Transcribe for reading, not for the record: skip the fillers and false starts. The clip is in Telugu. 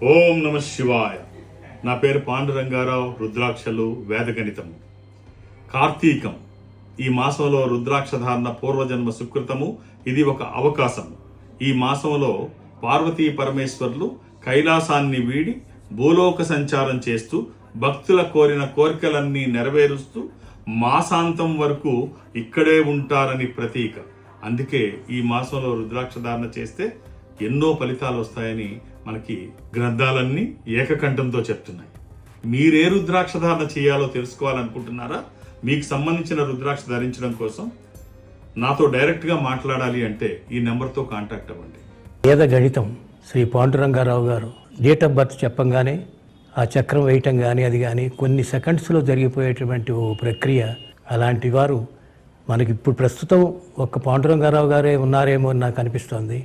ఓం నమ శివాయ. నా పేరు పాండురంగారావు. రుద్రాక్షలు వేదగణితము. కార్తీకం ఈ మాసంలో రుద్రాక్ష ధారణ పూర్వజన్మ సుకృతము. ఇది ఒక అవకాశము. ఈ మాసంలో పార్వతీ పరమేశ్వర్లు కైలాసాన్ని వీడి భూలోక సంచారం చేస్తూ భక్తుల కోరిన కోరికలన్నీ నెరవేరుస్తూ మాసాంతం వరకు ఇక్కడే ఉంటారని ప్రతీక. అందుకే ఈ మాసంలో రుద్రాక్ష ధారణ చేస్తే ఎన్నో ఫలితాలు వస్తాయని మనకి గ్రంథాలన్నీ ఏకకంఠంతో చెప్తున్నాయి. మీరే రుద్రాక్ష ధారణ చేయాలో తెలుసుకోవాలనుకుంటున్నారా? మీకు సంబంధించిన రుద్రాక్ష ధరించడం కోసం నాతో డైరెక్ట్గా మాట్లాడాలి అంటే ఈ నెంబర్తో కాంటాక్ట్ అవ్వండి. వేద గణితం శ్రీ పాండురంగారావు గారు డేట్ ఆఫ్ బర్త్ చెప్పంగానే ఆ చక్రం వేయటం కానీ అది కానీ కొన్ని సెకండ్స్లో జరిగిపోయేటువంటి ఓ ప్రక్రియ. అలాంటి వారు మనకి ఇప్పుడు ప్రస్తుతం ఒక్క పాండురంగారావు గారే ఉన్నారేమో అని నాకు అనిపిస్తోంది.